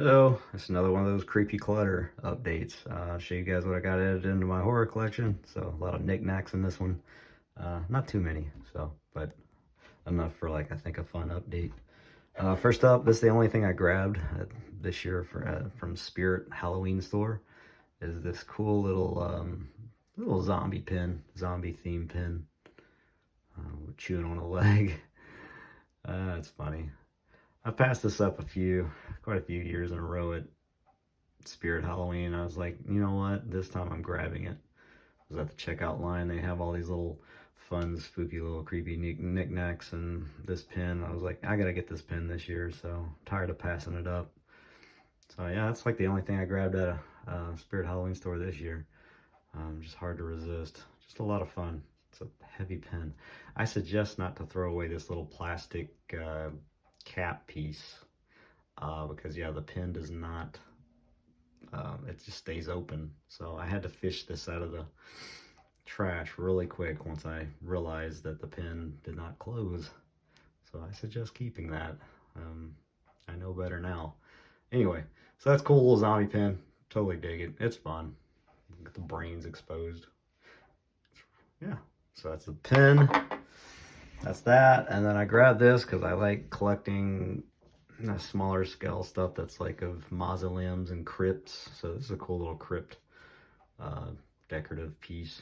Hello, it's another one of those creepy clutter updates. I'll show you guys what I got added into my horror collection. So a lot of knickknacks in this one. Not too many, but enough for like I think a fun update. First up, this is the only thing I grabbed this year from Spirit Halloween store. Is this cool little zombie pin, zombie theme pin, chewing on a leg. It's funny. I've passed this up quite a few years in a row at Spirit Halloween. I was like, you know what? This time I'm grabbing it. I was at the checkout line. They have all these little fun, spooky, little creepy knickknacks and this pin. I was like, I gotta get this pin this year, so tired of passing it up. So yeah, that's like the only thing I grabbed at a Spirit Halloween store this year. Just hard to resist. Just a lot of fun. It's a heavy pin. I suggest not to throw away this little plastic cap piece because yeah, the pin does not, it just stays open. So I had to fish this out of the trash really quick once I realized that the pin did not close. So I suggest keeping that. I know better now. Anyway, so that's cool little zombie pin. Totally dig it. It's fun. Get the brains exposed. Yeah, so that's the pin. That's that. And then I grabbed this because I like collecting smaller scale stuff that's like of mausoleums and crypts. So this is a cool little crypt decorative piece.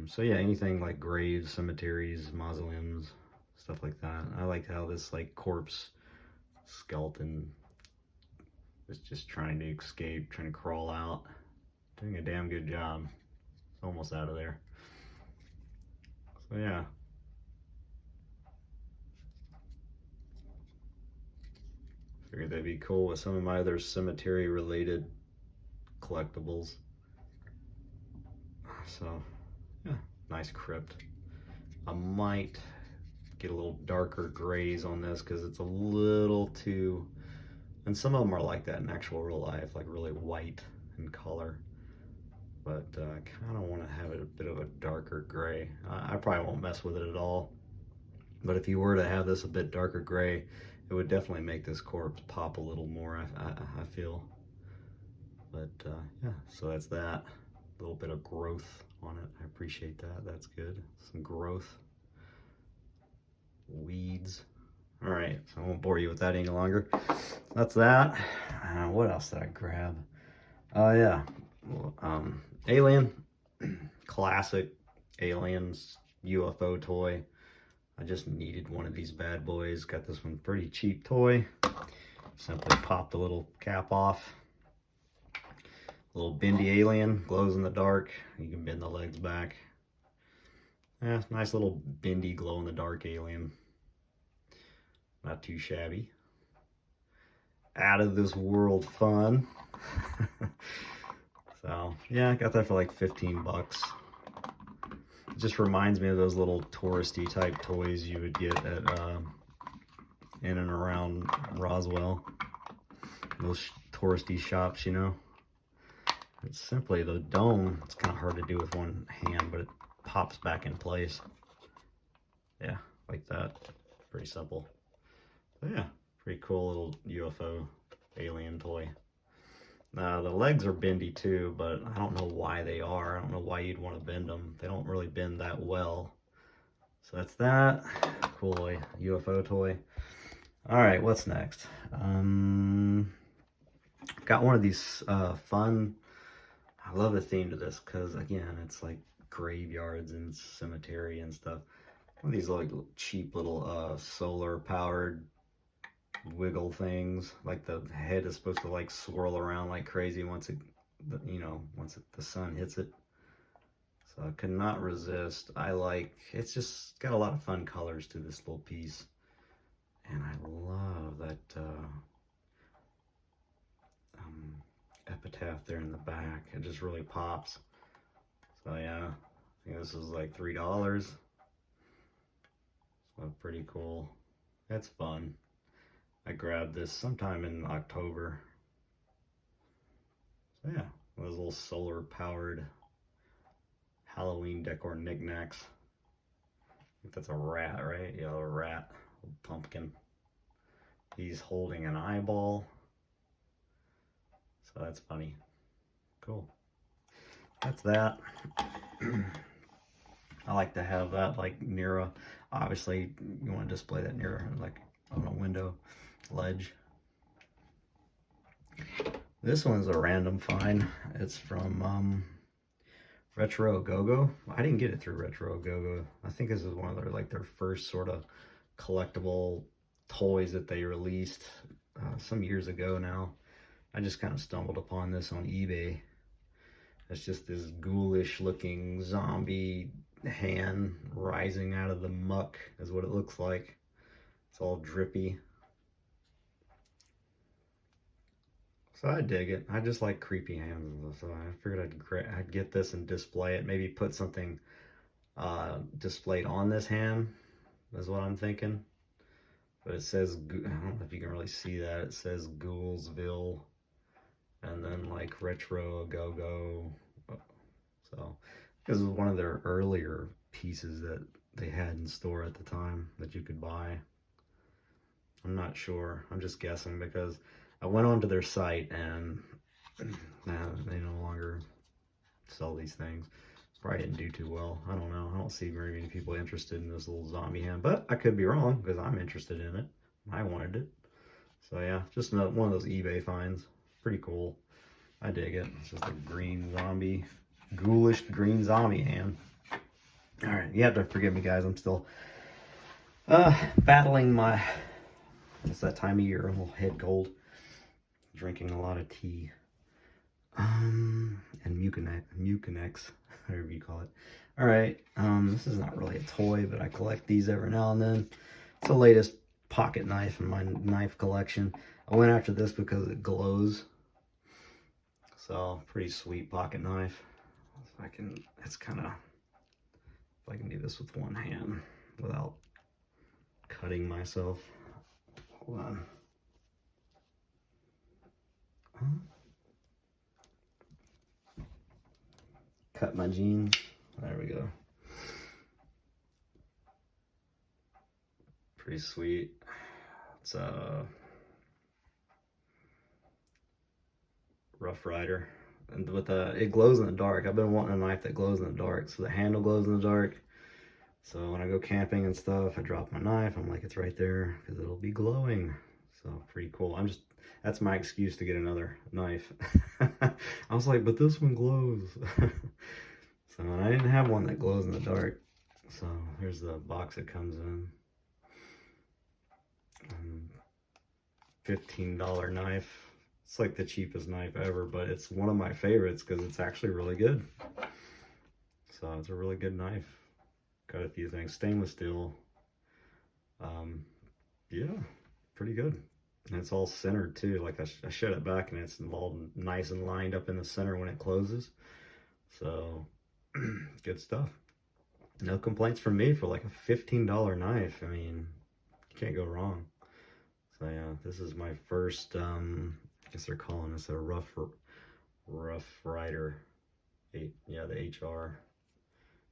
So yeah, anything like graves, cemeteries, mausoleums, stuff like that. I like how this like corpse skeleton is just trying to escape, trying to crawl out. Doing a damn good job. It's almost out of there. So yeah. Figured that'd be cool with some of my other cemetery related collectibles. So yeah, nice crypt. I might get a little darker grays on this because it's a little too, and some of them are like that in actual real life, like really white in color. But I kind of want to have it a bit of a darker gray. I probably won't mess with it at all. But if you were to have this a bit darker gray, it would definitely make this corpse pop a little more, I feel. But yeah, so that's that. A little bit of growth on it. I appreciate that. That's good. Some growth. Weeds. All right, so I won't bore you with that any longer. That's that. What else did I grab? Oh yeah, Alien. Classic Aliens UFO toy. I just needed one of these bad boys. Got this one pretty cheap toy. Simply pop the little cap off. Little bendy alien, glows in the dark. You can bend the legs back. Yeah, nice little bendy glow in the dark alien. Not too shabby. Out of this world fun. So yeah, I got that for like 15 bucks. It just reminds me of those little touristy type toys you would get at in and around Roswell. Those touristy shops, you know. It's simply the dome. It's kind of hard to do with one hand, but it pops back in place. Yeah, like that. Pretty simple. So yeah, pretty cool little UFO alien toy. The legs are bendy too, but I don't know why they are. I don't know why you'd want to bend them. They don't really bend that well. So that's that. Cool UFO toy. All right, what's next? Got one of these fun. I love the theme to this because again, it's like graveyards and cemetery and stuff. One of these like cheap little solar powered wiggle things. Like the head is supposed to like swirl around like crazy once it, the sun hits it. So I could not resist. It's just got a lot of fun colors to this little piece. And I love that epitaph there in the back. It just really pops. So yeah, I think this is like $3. So pretty cool. It's fun. I grabbed this sometime in October. So yeah, those little solar powered Halloween decor knickknacks. I think that's a rat, right? Yeah, a rat. A pumpkin. He's holding an eyeball. So that's funny. Cool. That's that. I like to have that like near a, obviously you want to display that near like on a window ledge. This one's a random find. It's from Retro Go-Go. I didn't get it through Retro Go-Go. I think this is one of their like their first sort of collectible toys that they released some years ago now. I just kind of stumbled upon this on eBay. It's just this ghoulish looking zombie hand rising out of the muck is what it looks like. It's all drippy. So I dig it. I just like creepy hands, so I figured I'd get this and display it. Maybe put something displayed on this hand is what I'm thinking. But it says, I don't know if you can really see that. It says Ghoulsville, and then like Retro Go-Go. So this is one of their earlier pieces that they had in store at the time that you could buy. I'm not sure. I'm just guessing because I went onto their site and they no longer sell these things. Probably didn't do too well. I don't know. I don't see very many people interested in this little zombie hand, but I could be wrong because I'm interested in it. I wanted it. So yeah, just one of those eBay finds. Pretty cool. I dig it. It's just a green zombie, ghoulish green zombie hand. All right, you have to forgive me, guys. I'm still battling my, it's that time of year, a little head cold. Drinking a lot of tea. And Mucinex, whatever you call it. All right, this is not really a toy, but I collect these every now and then. It's the latest pocket knife in my knife collection. I went after this because it glows. So, pretty sweet pocket knife. If I can, it's kind of, if I can do this with one hand without cutting myself. Hold on. Cut my jeans. There we go. Pretty sweet. It's a Rough Rider, and with it glows in the dark. I've been wanting a knife that glows in the dark, so the handle glows in the dark. So when I go camping and stuff, I drop my knife. I'm like, it's right there because it'll be glowing. So pretty cool. That's my excuse to get another knife. I was like, but this one glows. So I didn't have one that glows in the dark. So here's the box it comes in. $15 knife. It's like the cheapest knife ever, but it's one of my favorites because it's actually really good. So it's a really good knife. Got a few things. Stainless steel. Yeah, pretty good. And it's all centered too. Like I shut it back and it's all nice and lined up in the center when it closes. So good stuff. No complaints from me for like a $15 knife. I mean, you can't go wrong. So yeah, this is my first, I guess they're calling this a Rough Rider. Yeah, the HR.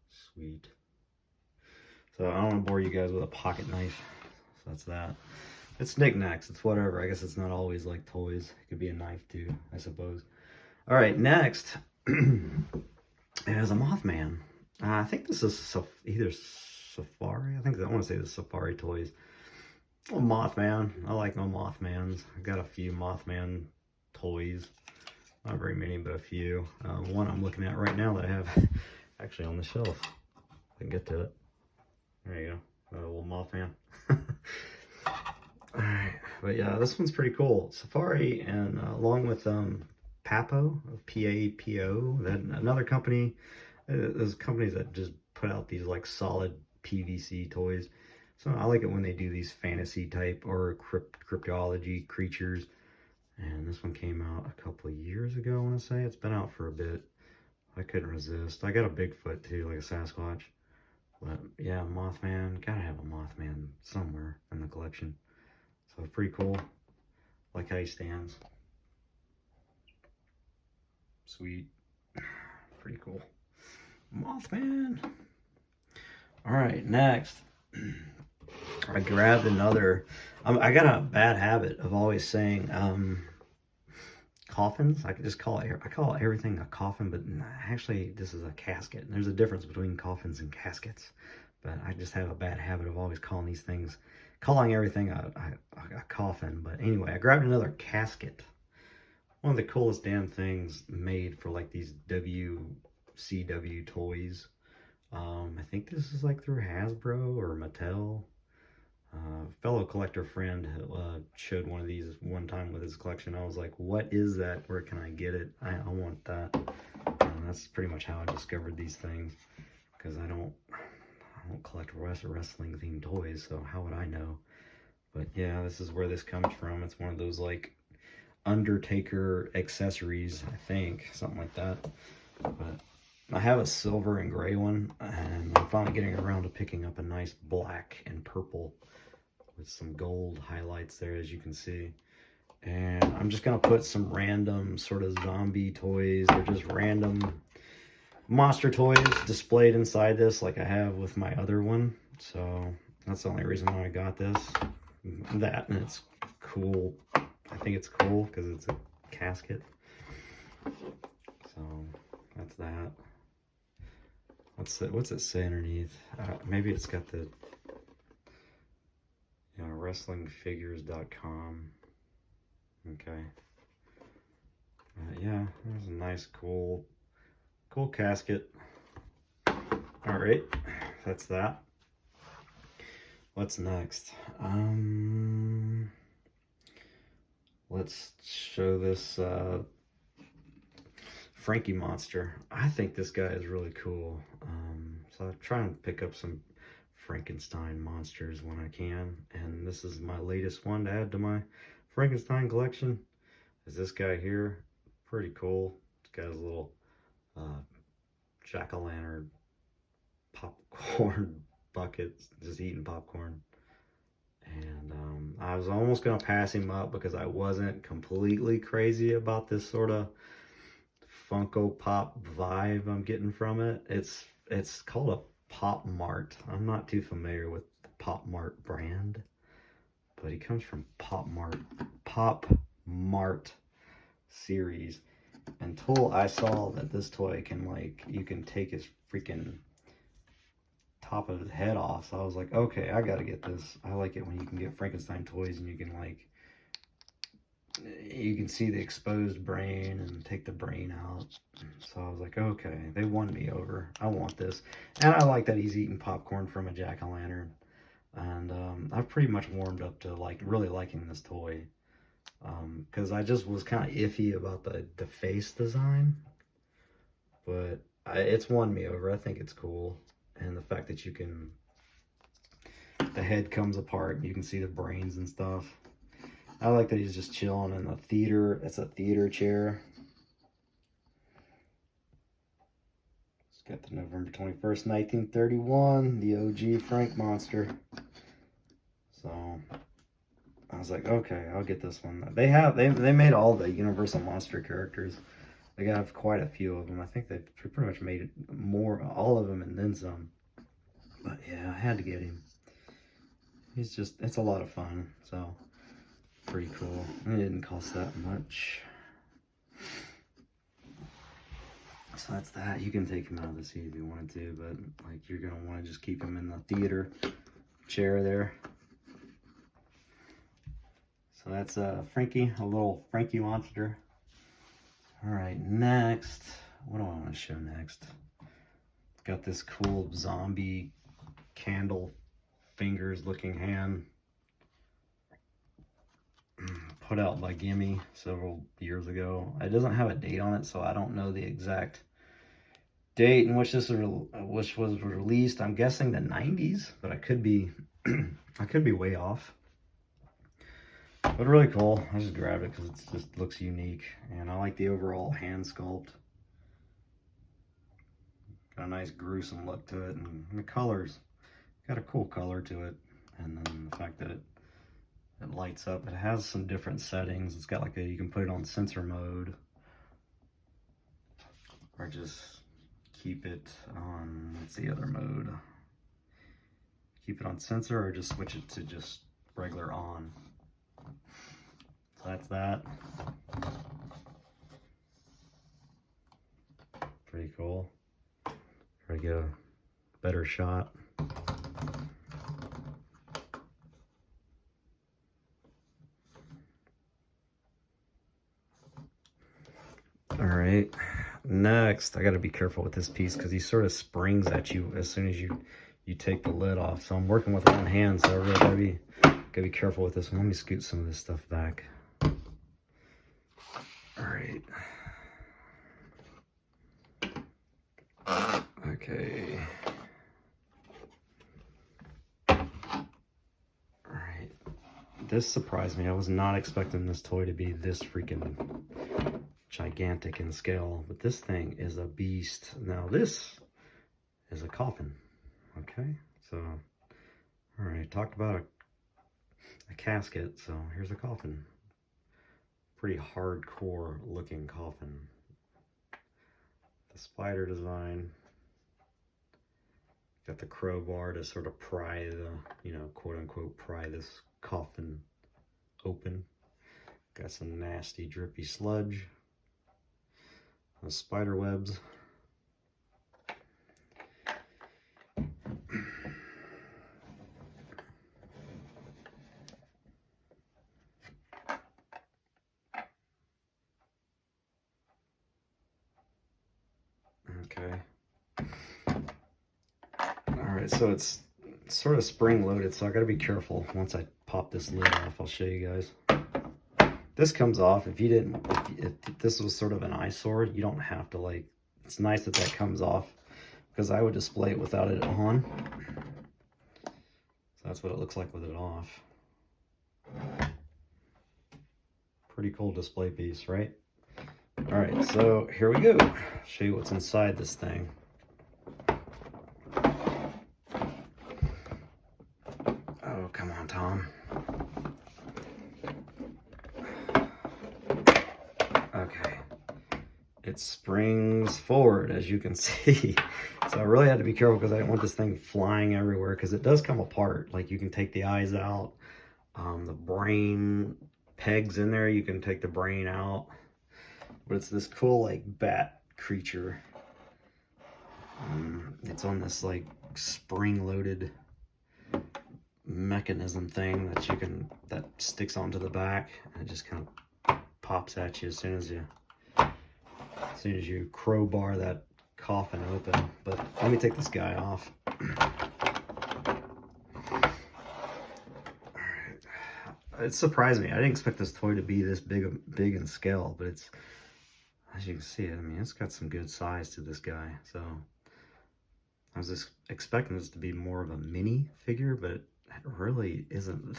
Sweet. So I don't want to bore you guys with a pocket knife. So that's that. It's knickknacks. It's whatever. I guess it's not always like toys. It could be a knife too, I suppose. All right, next is a Moth Man. I think this is either Safari. I want to say the Safari Toys. Oh, Moth Man. I like my Moth Mans. I got a few Moth Man toys. Not very many, but a few. One I'm looking at right now that I have actually on the shelf. I can get to it. There you go. A little Moth Man. Alright, but yeah, this one's pretty cool. Safari, and along with Papo, P-A-P-O, then another company. There's companies that just put out these like solid PVC toys. So I like it when they do these fantasy type or cryptology creatures. And this one came out a couple of years ago, I want to say. It's been out for a bit. I couldn't resist. I got a Bigfoot too, like a Sasquatch. But yeah, Mothman. Gotta have a Mothman somewhere in the collection. So pretty cool. Like how he stands. Sweet. Pretty cool. Mothman. Alright, next. I grabbed another. I got a bad habit of always saying coffins. I could just call it, I call everything a coffin, but actually this is a casket. And there's a difference between coffins and caskets. But I just have a bad habit of always calling these things, calling everything a coffin. But anyway, I grabbed another casket. One of the coolest damn things made for like these WCW toys. I think this is like through Hasbro or Mattel. Fellow collector friend showed one of these one time with his collection. I was like, what is that? Where can I get it? I want that. And that's pretty much how I discovered these things, because I don't collect wrestling themed toys, so how would I know? But yeah, this is where this comes from. It's one of those like Undertaker accessories, I think, something like that. But I have a silver and gray one, and I'm finally getting around to picking up a nice black and purple with some gold highlights there, as you can see. And I'm just gonna put some random sort of zombie toys, or just random monster toys displayed inside this, like I have with my other one. So that's the only reason why I got this. That, and it's cool. I think it's cool because it's a casket. So that's that. What's it say underneath? Maybe it's got the, you know, wrestlingfigures.com. Okay. Yeah, there's a nice, cool casket. All right, that's that. What's next? Let's show this Frankie Monster. I think this guy is really cool. So I try and pick up some Frankenstein monsters when I can, and this is my latest one to add to my Frankenstein collection. Is this guy here? Pretty cool. It's got his little jack-o'-lantern popcorn bucket, just eating popcorn. And I was almost gonna pass him up because I wasn't completely crazy about this sort of Funko Pop vibe I'm getting from it. It's called a Pop Mart. I'm not too familiar with the Pop Mart brand, but he comes from Pop Mart series. Until I saw that this toy can, like, you can take his freaking top of his head off. So I was like, okay, I gotta get this. I like it when you can get Frankenstein toys and you can, like, you can see the exposed brain and take the brain out. So I was like, okay, they won me over. I want this. And I like that he's eating popcorn from a jack-o'-lantern. And I've pretty much warmed up to like really liking this toy. Because I just was kind of iffy about the face design. But it's won me over. I think it's cool. And the fact that you can, the head comes apart and you can see the brains and stuff. I like that he's just chilling in the theater. It's a theater chair. It's got the November 21st, 1931, the OG Frank Monster. So I was like, okay, I'll get this one. They made all the Universal Monster characters. They got quite a few of them. I think they've pretty much made all of them and then some. But yeah, I had to get him. It's a lot of fun. So pretty cool. It didn't cost that much. So that's that. You can take him out of the seat if you wanted to, but like you're gonna want to just keep him in the theater chair there. So that's Frankie, a little Frankie Monster. All right, next, what do I want to show next? Got this cool zombie candle fingers looking hand. Put out by Gimme several years ago. It doesn't have a date on it, so I don't know the exact date in which which was released. I'm guessing the 90s, but I could be I could be way off. But really cool. I just grabbed it because it just looks unique, and I like the overall hand sculpt. Got a nice gruesome look to it, and the colors got a cool color to it, and then the fact that it lights up. It has some different settings. It's got like you can put it on sensor mode, or just keep it on, what's the other mode? Keep it on sensor, or just switch it to just regular on. So that's that. cool. Try to get a better shot. All right, next I got to be careful with this piece because he sort of springs at you as soon as you take the lid off. So I'm working with one hand, so I really gotta be careful with this one. Let me scoot some of this stuff back. All right. Okay. All right. This surprised me. I was not expecting this toy to be this freaking gigantic in scale, but this thing is a beast. Now this is a coffin. Okay, so all right, talked about a casket, so here's a coffin. Pretty hardcore looking coffin. The spider design. Got the crowbar to sort of pry the, you know, quote unquote, pry this coffin open. Got some nasty drippy sludge. The spider webs. Okay. Alright, so it's sort of spring loaded, so I gotta be careful. Once I pop this lid off, I'll show you guys. This comes off. If you didn't, if this was sort of an eyesore, you don't have to, like, it's nice that that comes off because I would display it without it on. So that's what it looks like with it off. Pretty cool display piece, right? All right, so here we go. Show you what's inside this thing. Oh, come on, Tom. Okay. It springs forward, as you can see. So I really had to be careful because I didn't want this thing flying everywhere, because it does come apart. Like, you can take the eyes out. The brain pegs in there, you can take the brain out. But it's this cool, like, bat creature. It's on this, like, spring-loaded mechanism thing that you can, that sticks onto the back, and it just kind of pops at you as soon as you crowbar that coffin open. But let me take this guy off. It surprised me. I didn't expect this toy to be this big in scale, but it's, as you can see, I mean, it's got some good size to this guy. So I was just expecting this to be more of a mini figure, but it really isn't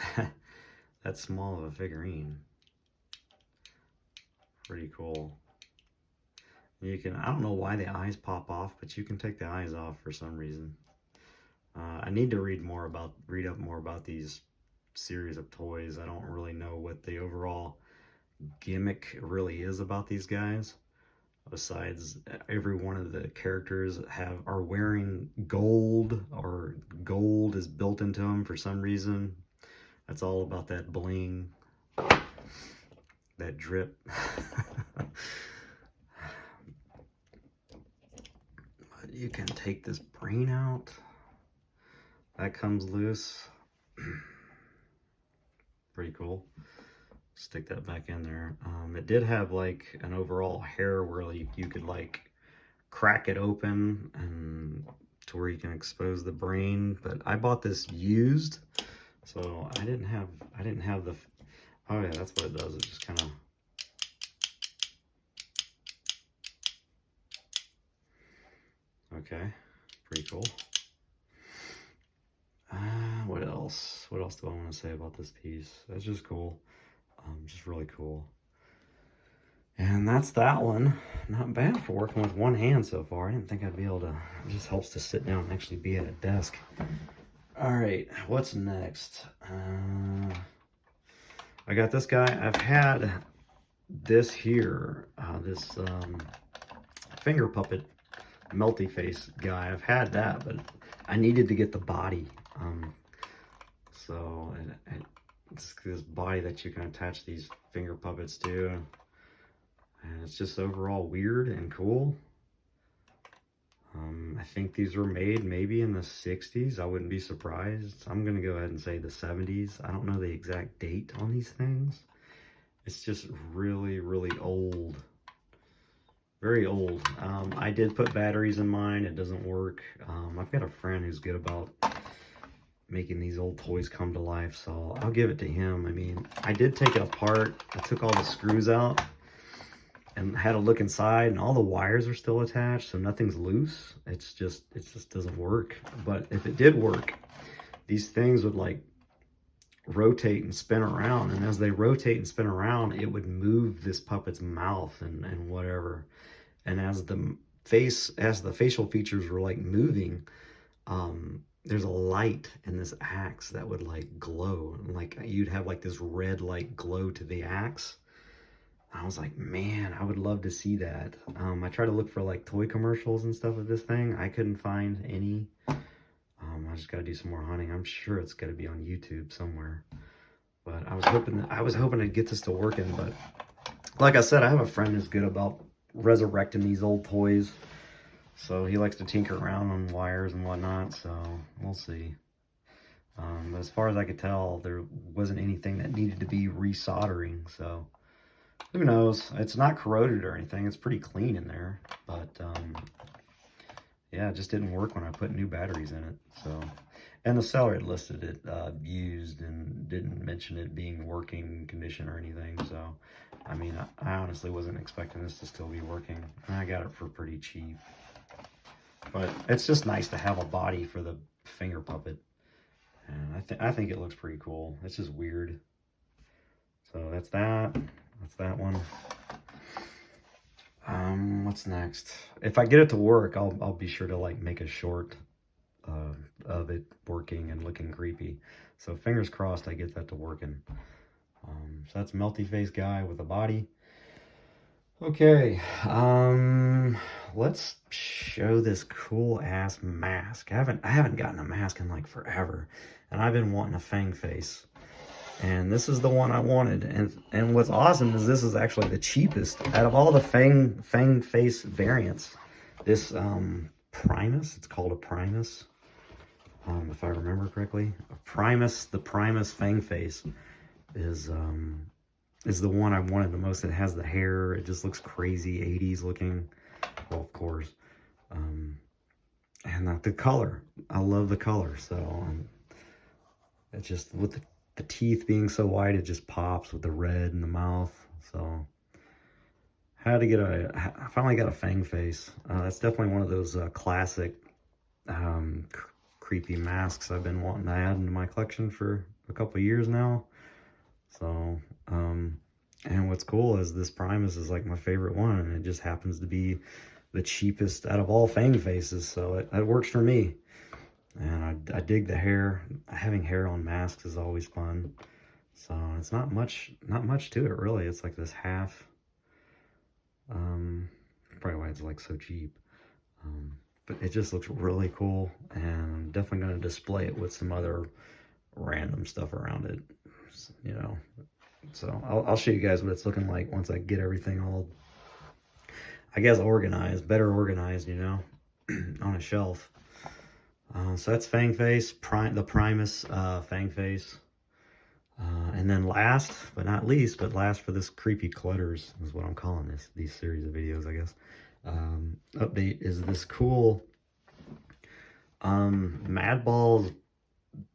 that small of a figurine. Pretty cool. You can, I don't know why the eyes pop off, but you can take the eyes off for some reason. I need to read up more about these series of toys. I don't really know what the overall gimmick really is about these guys, besides every one of the characters are wearing gold, or gold is built into them for some reason. That's all about that bling, that drip. But you can take this brain out. That comes loose. Pretty cool. Stick that back in there. It did have like an overall hair where you could like crack it open and to where you can expose the brain. But I bought this used, so I didn't have the. Oh yeah, that's what it does. It just kind of. Okay, pretty cool. What else? What else do I want to say about this piece? That's just cool. Just really cool. And that's that one. Not bad for working with one hand so far. I didn't think I'd be able to. It just helps to sit down and actually be at a desk. All right, what's next? I got this guy. I've had this here, this finger puppet melty face guy. I've had that, but I needed to get the body. So it's this body that you can attach these finger puppets to, and it's just overall weird and cool. I think these were made maybe in the 60s. I wouldn't be surprised. I'm gonna go ahead and say the 70s. I don't know the exact date on these things. It's just really, really old. Very old. I did put batteries in mine. It doesn't work. I've got a friend who's good about making these old toys come to life, so I'll give it to him. I mean, I did take it apart. I took all the screws out and had a look inside, and all the wires are still attached, so nothing's loose. It just doesn't work. But if it did work, these things would like rotate and spin around, and as they rotate and spin around, it would move this puppet's mouth and whatever. And as the facial features were like moving, there's a light in this axe that would like glow, and like you'd have like this red light glow to the axe. I was like, man, I would love to see that. I tried to look for like toy commercials and stuff with this thing. I couldn't find any. I just got to do some more hunting. I'm sure it's got to be on YouTube somewhere. But I was hoping to get this to working. But like I said, I have a friend who's good about resurrecting these old toys. So he likes to tinker around on wires and whatnot. So we'll see. But as far as I could tell, there wasn't anything that needed to be resoldering. So who knows? It's not corroded or anything. It's pretty clean in there. But yeah, it just didn't work when I put new batteries in it. So, and the seller had listed it used and didn't mention it being working condition or anything. So, I mean, I honestly wasn't expecting this to still be working. And I got it for pretty cheap. But it's just nice to have a body for the finger puppet. And I think it looks pretty cool. It's just weird. So that's that. That's that one. What's next? If I get it to work, I'll be sure to like make a short of it working and looking creepy. So fingers crossed I get that to working. So that's Melty Face guy with a body. Okay, let's show this cool ass mask. I haven't gotten a mask in like forever, and I've been wanting a Fang Face. And this is the one I wanted. And what's awesome is this is actually the cheapest out of all the Fang Face variants. This Primus, it's called a Primus, if I remember correctly. The Primus Fang Face is the one I wanted the most. It has the hair. It just looks crazy 80s looking. Well, of course. And the color. I love the color. So it's just with the teeth being so white, it just pops with the red in the mouth. So I finally got a Fang Face. That's definitely one of those classic creepy masks I've been wanting to add into my collection for a couple of years now. So and what's cool is this Primus is like my favorite one, and it just happens to be the cheapest out of all Fang Faces, so it works for me. And I dig the hair. Having hair on masks is always fun. So it's not much to it really. It's like this half. Probably why it's like so cheap. But it just looks really cool, and I'm definitely going to display it with some other random stuff around it. You know. So I'll show you guys what it's looking like once I get everything all, I guess, better organized, you know, on a shelf. So that's Fang Face, the Primus Fang Face. And then last but not least, last for this creepy clutters is what I'm calling these series of videos, I guess. Update is this cool Madball's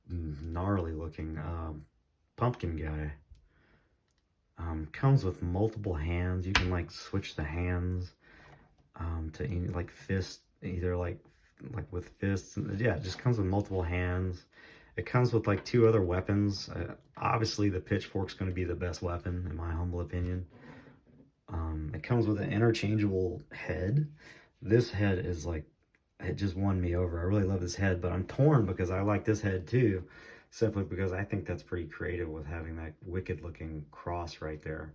gnarly looking pumpkin guy. Comes with multiple hands. You can like switch the hands to like fist, either like with fists. Yeah, it just comes with multiple hands. It comes with like 2 other weapons. Obviously the pitchfork's going to be the best weapon in my humble opinion. It comes with an interchangeable head. This head is like, it just won me over. I really love this head, but I'm torn because I like this head too, simply because I think that's pretty creative with having that wicked looking cross right there,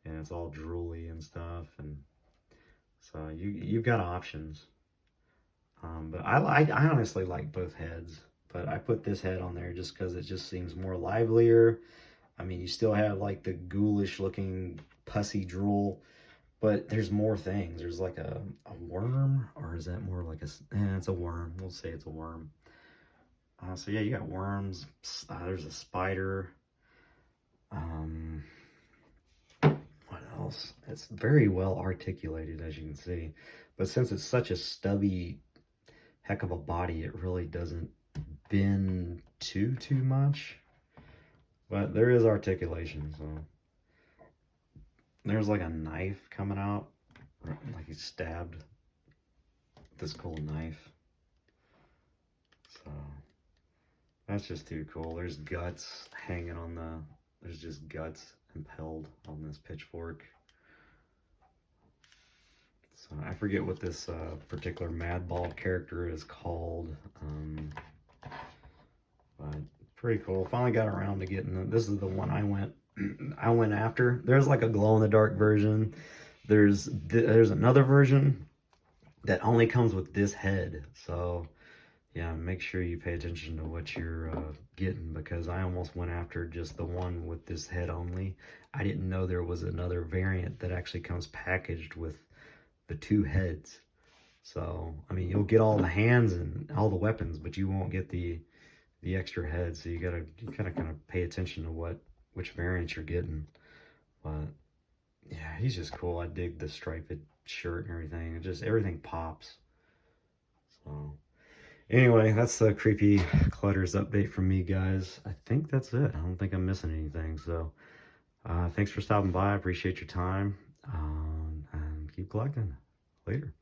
and it's all drooly and stuff, and so you've got options. But I honestly like both heads, but I put this head on there just because it just seems more livelier. I mean, you still have like the ghoulish looking pussy drool But there's more things. There's like a worm, or is that more like it's a worm. We'll say it's a worm. So yeah, you got worms. There's a spider. Um, what else? It's very well articulated, as you can see. But since it's such a stubby heck of a body, it really doesn't bend too much. But there is articulation, so there's like a knife coming out, like he's stabbed with this cool knife. So that's just too cool. There's guts hanging on the, there's just guts impaled on this pitchfork. So I forget what this particular Madball character is called, but pretty cool. Finally got around to getting this is the one I went after. There's like a glow in the dark version. There's another version that only comes with this head. So yeah, make sure you pay attention to what you're getting, because I almost went after just the one with this head only. I didn't know there was another variant that actually comes packaged with the 2 heads. So I mean, you'll get all the hands and all the weapons, but you won't get the extra head. So you gotta kind of pay attention to which variant you're getting. But yeah, he's just cool. I dig the striped shirt and everything. It just, everything pops. So anyway, that's the Creepy Clutters update from me, guys. I think that's it. I don't think I'm missing anything. So thanks for stopping by. I appreciate your time. And keep collecting. Later.